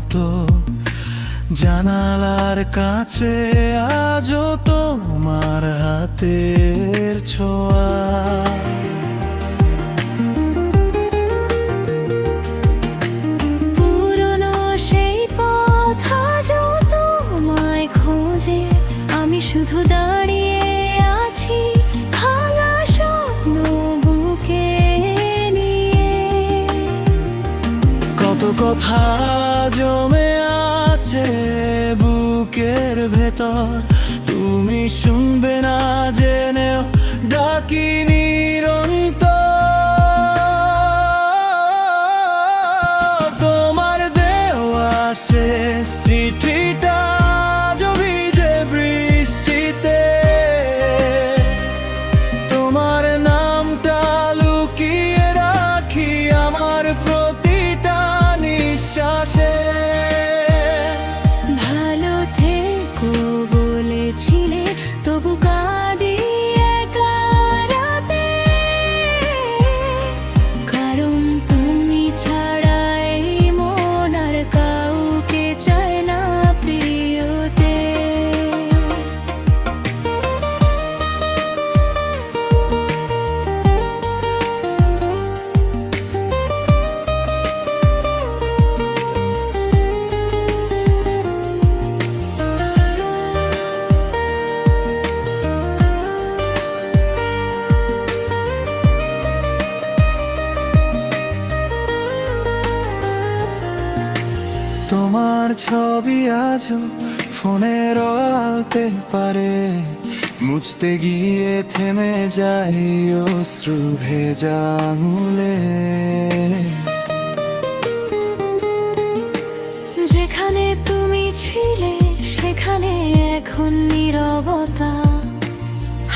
মতো জানালার কাছে আজও তোমার হাতের ছোঁয়া। পুরনো সেই পথ আজও তোমায় খোঁজে, আমি শুধু দাঁড়িয়ে আছি ভাঙা স্বপ্ন বুকে নিয়ে। কত কথা জমে আছে বুকের ভেতর, তুমি শুনবে না জেনেও ডাকি নিরন্তর। তোমার দেওয়া শেষ চিঠিটা আজ ভিজে বৃষ্টিতে, তোমার নামটা লুকিয়ে রাখি আমার প্রতিটা নিঃশ্বাসে। ভালো থেকো বলেছিলে তবু কাঁদি একা রাতে, কারণ তুমি ছাড়া এই মন আর কাউকে চায় না প্রিয়তে। তোমার ছবি আজও ফোনের ওয়ালপেপারে, মুছতে গিয়ে থেমে যায় অশ্রু ভেজা আঙুলে। যেখানে তুমি ছিলে সেখানে এখন নীরবতা,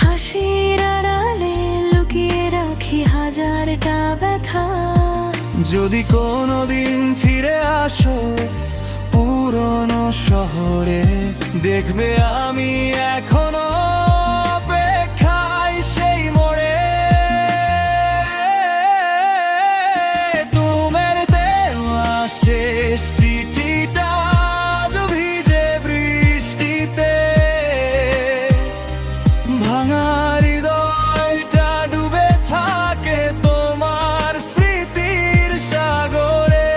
হাসির আড়ালে লুকিয়ে রাখি হাজারটা ব্যথা। যদি কোনোদিন ফিরে আসো পুরনো শহরে, দেখবে আমি এখনো অপেক্ষায় সেই মোড়ে। তোমার দেওয়া শেষ চিঠিটা আজ ভিজে বৃষ্টিতে, ভাঙা হৃদয়টা ডুবে থাকে তোমার স্মৃতির সাগরে।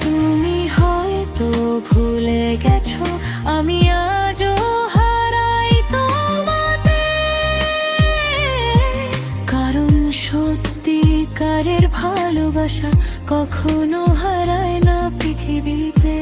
তুমি হয়তো ভুলে গেছো আমি আজও হারাই তোমাতে, কারণ সত্যিকারের ভালোবাসা কখনো হারায় না পৃথিবীতে।